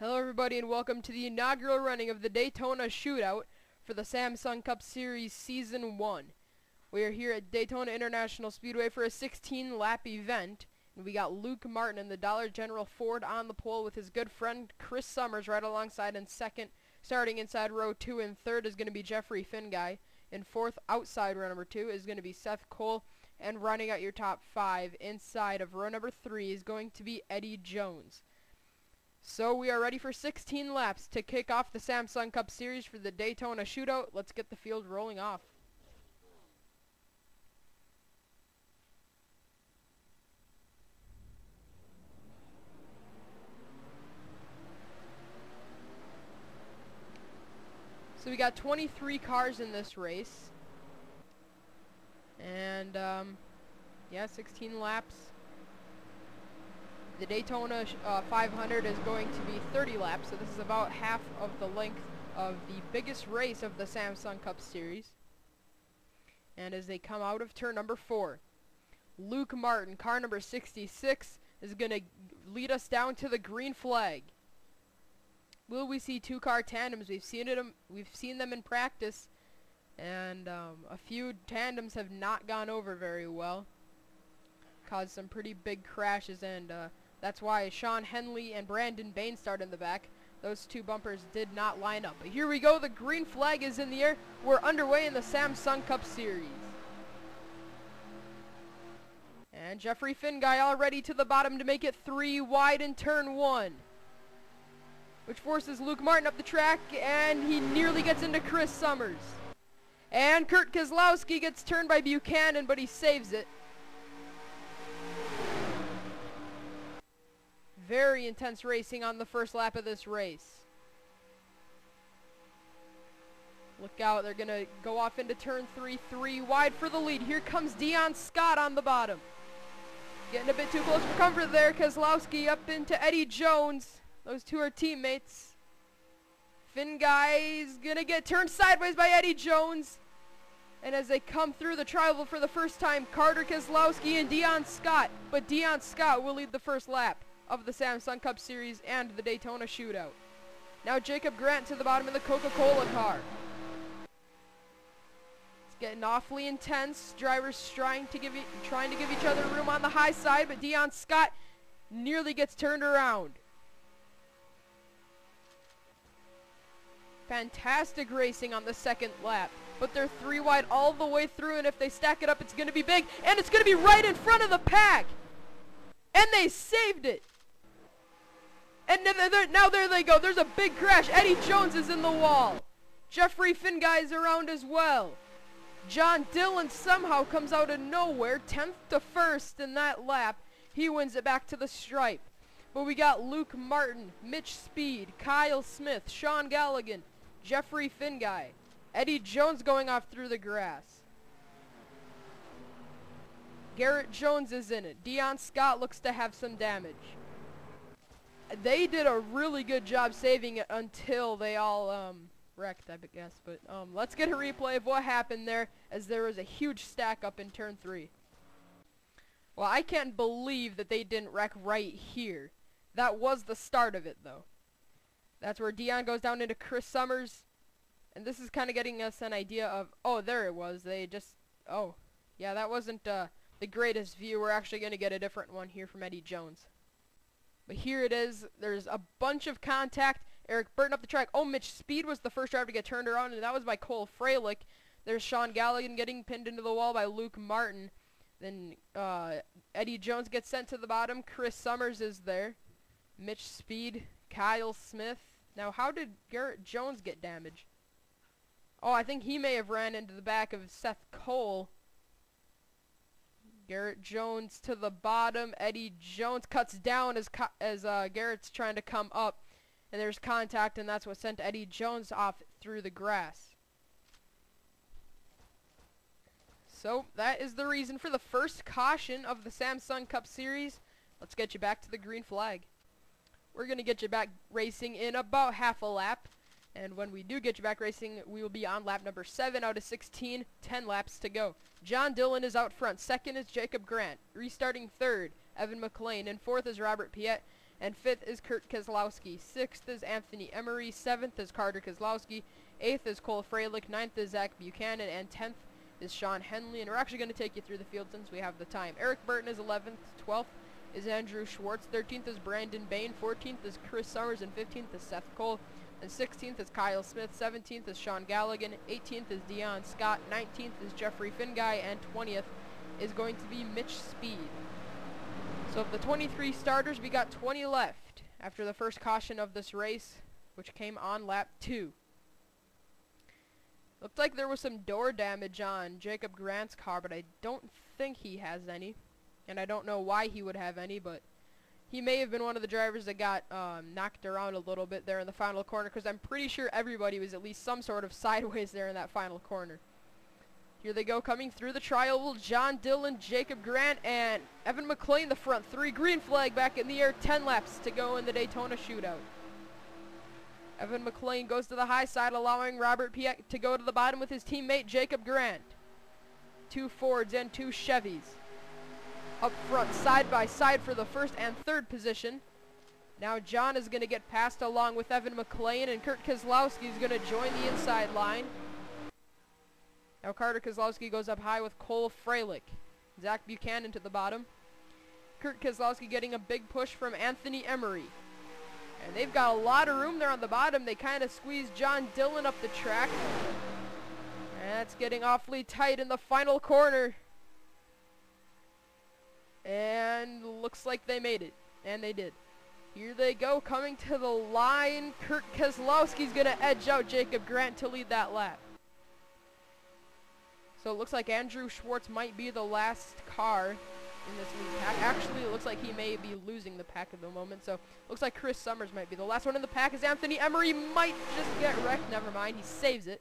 Hello everybody and welcome to the inaugural running of the Daytona Shootout for the Samsung Cup Series Season 1. We are here at Daytona International Speedway for a 16-lap event, and we got Luke Martin in the Dollar General Ford on the pole with his good friend Chris Summers right alongside in second. Starting inside row 2 and third is going to be Jeffrey Finguy. In fourth, outside row number 2 is going to be Seth Cole, and running out your top 5 inside of row number 3 is going to be Eddie Jones. So we are ready for 16 laps to kick off the Samsung Cup Series for the Daytona Shootout. Let's get the field rolling off. So we got 23 cars in this race. And, yeah, 16 laps. The Daytona 500 is going to be 30 laps, so this is about half of the length of the biggest race of the Samsung Cup Series. And as they come out of turn number 4, Luke Martin, car number 66, is going to lead us down to the green flag. Will we see two-car tandems? We've seen them in practice, and a few tandems have not gone over very well. Caused some pretty big crashes, and that's why Sean Henley and Brandon Bain start in the back. Those two bumpers did not line up. But here we go. The green flag is in the air. We're underway in the Samsung Cup Series. And Jeffrey Finguy already to the bottom to make it 3 wide in turn 1. Which forces Luke Martin up the track, and he nearly gets into Chris Summers. And Kurt Keselowski gets turned by Buchanan, but he saves it. Very intense racing on the first lap of this race. Look out, they're going to go off into turn 3 wide for the lead. Here comes Dion Scott on the bottom. Getting a bit too close for comfort there. Keselowski up into Eddie Jones. Those two are teammates. Finguy's going to get turned sideways by Eddie Jones. And as they come through the tri-oval for the first time, Carter Keselowski and Dion Scott. But Dion Scott will lead the first lap of the Samsung Cup Series and the Daytona Shootout. Now Jacob Grant to the bottom of the Coca-Cola car. It's getting awfully intense. Drivers trying to give each other room on the high side, but Dion Scott nearly gets turned around. Fantastic racing on the second lap, but they're 3 wide all the way through, and if they stack it up, it's going to be big, and it's going to be right in front of the pack. And they saved it. And now there they go. There's a big crash. Eddie Jones is in the wall. Jeffrey Finguy is around as well. John Dillon somehow comes out of nowhere, 10th to 1st in that lap. He wins it back to the stripe. But we got Luke Martin, Mitch Speed, Kyle Smith, Sean Galligan, Jeffrey Finguy, Eddie Jones going off through the grass. Garrett Jones is in it. Dion Scott looks to have some damage. They did a really good job saving it until they all wrecked, I guess. But let's get a replay of what happened there, as there was a huge stack up in turn 3. Well, I can't believe that they didn't wreck right here. That was the start of it, though. That's where Dion goes down into Chris Summers. And this is kind of getting us an idea of, oh, there it was. They just, oh, yeah, that wasn't the greatest view. We're actually going to get a different one here from Eddie Jones. But here it is. There's a bunch of contact. Eric Burton up the track. Oh, Mitch Speed was the first driver to get turned around, and that was by Cole Freilich. There's Sean Galligan getting pinned into the wall by Luke Martin. Then Eddie Jones gets sent to the bottom. Chris Summers is there. Mitch Speed, Kyle Smith. Now, how did Garrett Jones get damaged? Oh, I think he may have ran into the back of Seth Cole. Garrett Jones to the bottom. Eddie Jones cuts down as Garrett's trying to come up. And there's contact, and that's what sent Eddie Jones off through the grass. So that is the reason for the first caution of the Samsung Cup Series. Let's get you back to the green flag. We're going to get you back racing in about half a lap. And when we do get you back racing, we will be on lap number 7 out of 16, 10 laps to go. John Dillon is out front. Second is Jacob Grant. Restarting third, Evan McLean. And fourth is Robert Piet. And 5th is Kurt Keselowski. 6th is Anthony Emery. 7th is Carter Keselowski. 8th is Cole Freilich. 9th is Zach Buchanan. And 10th is Sean Henley. And we're actually going to take you through the field since we have the time. Eric Burton is 11th. 12th is Andrew Schwartz. 13th is Brandon Bain. 14th is Chris Summers. And 15th is Seth Cole. And 16th is Kyle Smith. 17th is Sean Galligan. 18th is Dion Scott. 19th is Jeffrey Finguy. And 20th is going to be Mitch Speed. So of the 23 starters, we got 20 left after the first caution of this race, which came on lap 2. Looked like there was some door damage on Jacob Grant's car, but I don't think he has any. And I don't know why he would have any, but he may have been one of the drivers that got knocked around a little bit there in the final corner, because I'm pretty sure everybody was at least some sort of sideways there in that final corner. Here they go, coming through the trial, John Dillon, Jacob Grant, and Evan McLean the front 3. Green flag back in the air, 10 laps to go in the Daytona shootout. Evan McLean goes to the high side, allowing Robert Piet to go to the bottom with his teammate Jacob Grant. 2 Fords and 2 Chevys. Up front, side by side for the first and third position. Now John is going to get passed along with Evan McLean, and Kurt Keselowski is going to join the inside line. Now Carter Keselowski goes up high with Cole Freilich. Zach Buchanan to the bottom. Kurt Keselowski getting a big push from Anthony Emery. And they've got a lot of room there on the bottom. They kind of squeeze John Dillon up the track. And that's getting awfully tight in the final corner. And looks like they made it. And they did. Here they go, coming to the line. Kurt Keselowski's going to edge out Jacob Grant to lead that lap. So it looks like Andrew Schwartz might be the last car in this lead pack. Actually, it looks like he may be losing the pack at the moment. So looks like Chris Summers might be the last one in the pack, as Anthony Emery might just get wrecked. Never mind, he saves it.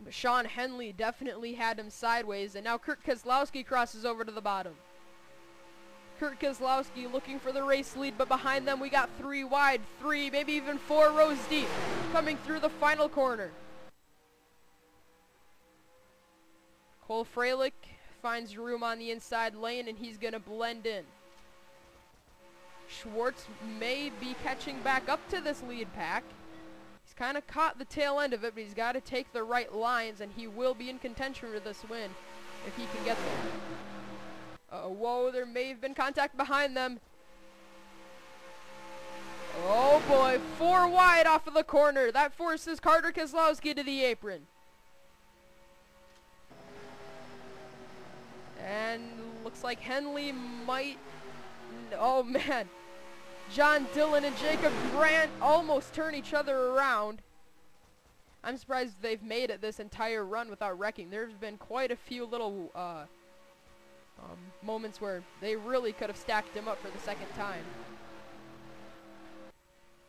But Sean Henley definitely had him sideways, and now Kurt Keselowski crosses over to the bottom. Kurt Keselowski looking for the race lead, but behind them we got 3 wide, 3, maybe even 4 rows deep, coming through the final corner. Cole Freilich finds room on the inside lane, and he's going to blend in. Schwartz may be catching back up to this lead pack. He's kind of caught the tail end of it, but he's got to take the right lines, and he will be in contention for this win if he can get there. Whoa, there may have been contact behind them. Oh boy, 4 wide off of the corner. That forces Carter Keselowski to the apron. And looks like Henley might... Oh man. John Dillon and Jacob Grant almost turn each other around. I'm surprised they've made it this entire run without wrecking. There's been quite a few little moments where they really could have stacked him up for the second time.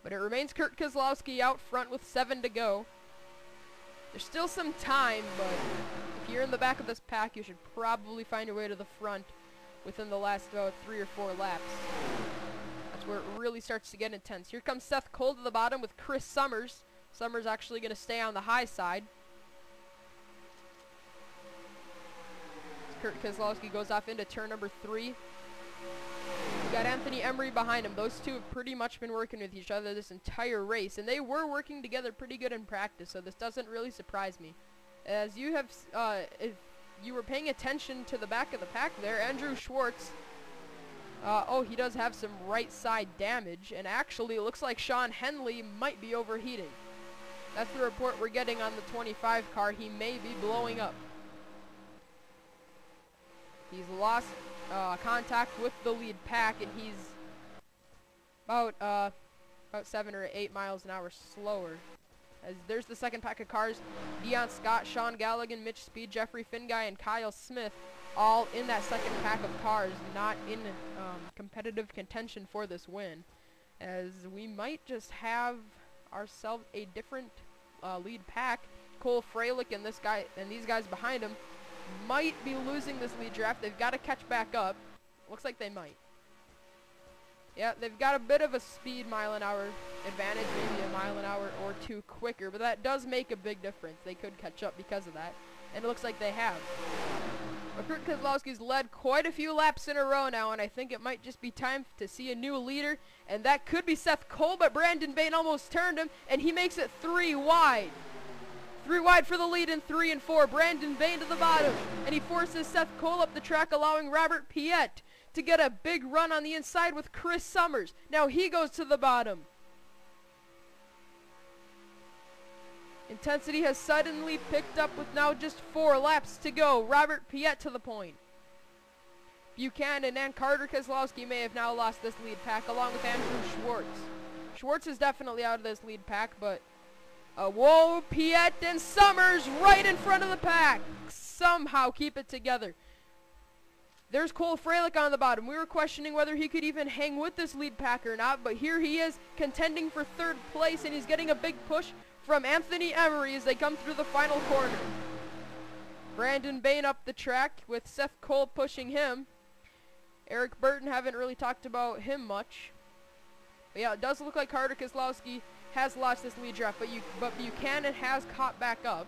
But it remains Kurt Keselowski out front with 7 to go. There's still some time, but if you're in the back of this pack, you should probably find your way to the front within the last 3 or 4 laps. That's where it really starts to get intense. Here comes Seth Cole to the bottom with Chris Summers. Summers actually going to stay on the high side. Kurt Keselowski goes off into turn number 3. We got Anthony Emery behind him. Those two have pretty much been working with each other this entire race, and they were working together pretty good in practice, so this doesn't really surprise me. As you have, if you were paying attention to the back of the pack there, Andrew Schwartz, he does have some right side damage, and actually it looks like Sean Henley might be overheating. That's the report we're getting on the 25 car. He may be blowing up. He's lost contact with the lead pack, and he's about 7 or 8 miles an hour slower. As there's the second pack of cars. Dion Scott, Sean Galligan, Mitch Speed, Jeffrey Finguy, and Kyle Smith all in that second pack of cars, not in competitive contention for this win. As we might just have ourselves a different lead pack. Cole Freilich and these guys behind him might be losing this lead draft. They've got to catch back up. Looks like they might. Yeah, they've got a bit of a speed mile an hour advantage, maybe a mile an hour or 2 quicker, but that does make a big difference. They could catch up because of that, and it looks like they have. But Kurt Keselowski's led quite a few laps in a row now, and I think it might just be time to see a new leader, and that could be Seth Cole, but Brandon Bain almost turned him, and he makes it 3 wide. 3 wide for the lead in 3 and 4. Brandon Bain to the bottom, and he forces Seth Cole up the track, allowing Robert Piet to get a big run on the inside with Chris Summers. Now he goes to the bottom. Intensity has suddenly picked up with now just 4 laps to go. Robert Piet to the point. Buchanan and Carter Keselowski may have now lost this lead pack along with Andrew Schwartz. Schwartz is definitely out of this lead pack, but whoa, Piet and Summers right in front of the pack. Somehow keep it together. There's Cole Freilich on the bottom. We were questioning whether he could even hang with this lead pack or not, but here he is contending for 3rd place, and he's getting a big push from Anthony Emery as they come through the final corner. Brandon Bain up the track with Seth Cole pushing him. Eric Burton, haven't really talked about him much. But yeah, it does look like Carter Keselowski has lost this lead draft, but Buchanan has caught back up.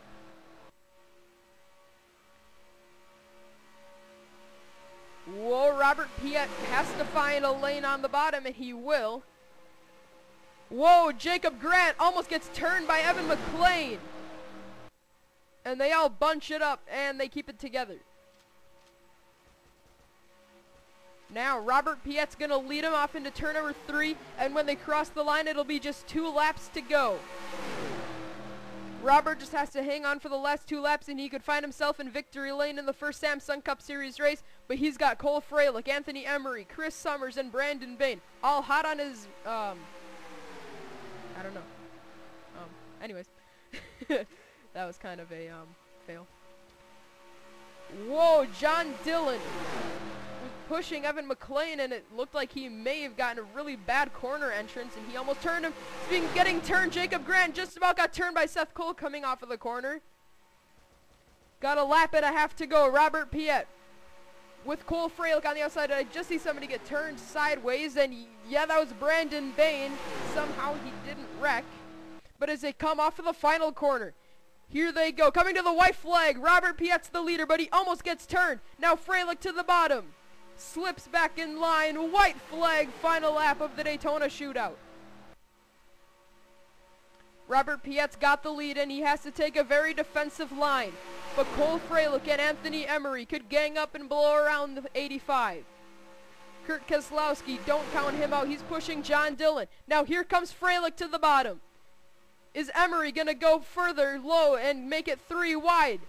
Whoa, Robert Piet has to find a lane on the bottom, and he will. Whoa, Jacob Grant almost gets turned by Evan McLean. And they all bunch it up, and they keep it together. Now, Robert Piet's going to lead him off into turn number 3, and when they cross the line, it'll be just 2 laps to go. Robert just has to hang on for the last 2 laps, and he could find himself in victory lane in the first Samsung Cup Series race, but he's got Cole Freilich, Anthony Emery, Chris Summers, and Brandon Bain, all hot on his, I don't know. Anyways. That was kind of a, fail. Whoa, John Dillon was pushing Evan McLean, and it looked like he may have gotten a really bad corner entrance, and he almost turned him. Speaking of getting turned, Jacob Grant just about got turned by Seth Cole coming off of the corner. Got a lap and a half to go. Robert Piet with Cole Freilich on the outside. I just see somebody get turned sideways, and yeah, that was Brandon Bain. Somehow he didn't wreck. But as they come off of the final corner, here they go, coming to the white flag. Robert Piet's the leader, but he almost gets turned. Now Freilich to the bottom. Slips back in line. White flag, final lap of the Daytona Shootout. Robert Piet's got the lead, and he has to take a very defensive line. But Cole Freilich and Anthony Emery could gang up and blow around the 85. Kurt Keselowski, don't count him out. He's pushing John Dillon. Now here comes Freilich to the bottom. Is Emery going to go further low and make it 3 wide?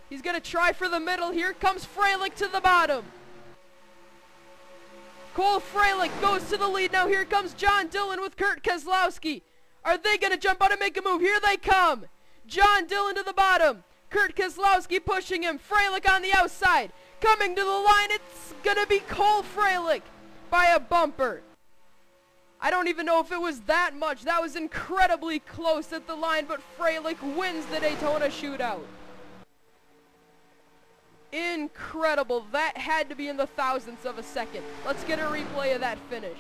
He's going to try for the middle. Here comes Freilich to the bottom. Cole Freilich goes to the lead. Now here comes John Dillon with Kurt Keselowski. Are they going to jump out and make a move? Here they come. John Dillon to the bottom. Kurt Keselowski pushing him. Freilich on the outside. Coming to the line, it's going to be Cole Freilich by a bumper. I don't even know if it was that much. That was incredibly close at the line, but Freilich wins the Daytona Shootout. Incredible. That had to be in the thousandths of a second. Let's get a replay of that finish.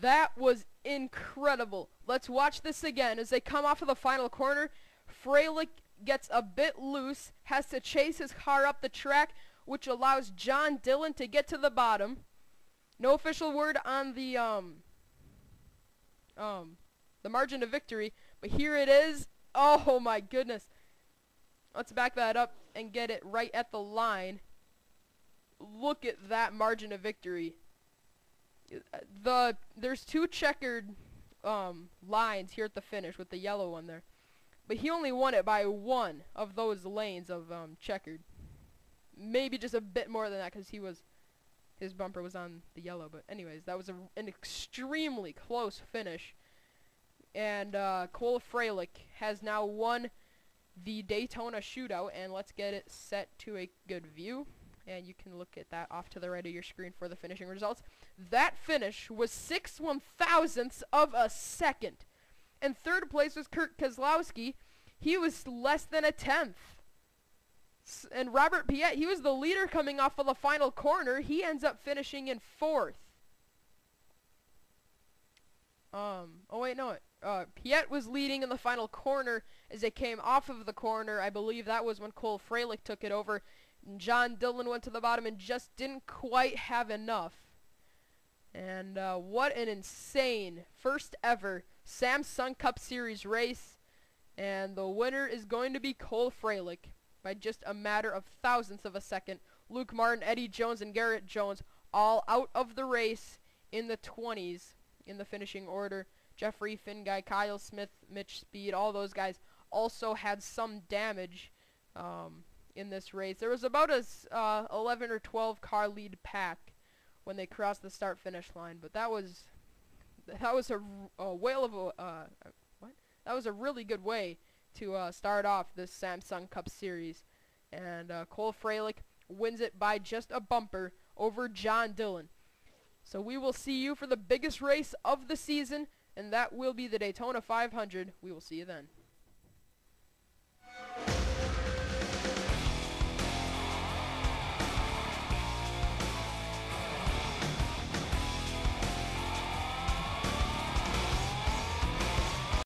That was incredible. Let's watch this again as they come off of the final corner. Freilich gets a bit loose, has to chase his car up the track, which allows John Dillon to get to the bottom. No official word on the margin of victory, but here it is. Oh my goodness. Let's back that up and get it right at the line. Look at that margin of victory. There's 2 checkered lines here at the finish with the yellow one there. But he only won it by 1 of those lanes of checkered. Maybe just a bit more than that because his bumper was on the yellow. But anyways, that was an extremely close finish. And Cole Freilich has now won the Daytona Shootout. And let's get it set to a good view. And you can look at that off to the right of your screen for the finishing results. That finish was 6/1000ths of a second. And third place was Kurt Keselowski. He was less than a 10th. And Robert Piet, he was the leader coming off of the final corner. He ends up finishing in 4th. Oh wait, no. Piet was leading in the final corner as they came off of the corner. I believe that was when Cole Freilich took it over. John Dillon went to the bottom and just didn't quite have enough. And what an insane first ever Samsung Cup Series race. And the winner is going to be Cole Freilich by just a matter of thousandths of a second. Luke Martin, Eddie Jones, and Garrett Jones all out of the race in the 20s in the finishing order. Jeffrey Finguy, Kyle Smith, Mitch Speed, all those guys also had some damage in this race. There was about a 11 or 12 car lead pack when they crossed the start-finish line, but that was a whale of a that was a really good way to start off this Samsung Cup Series. And Cole Freilich wins it by just a bumper over John Dillon. So we will see you for the biggest race of the season, and that will be the Daytona 500. We will see you then.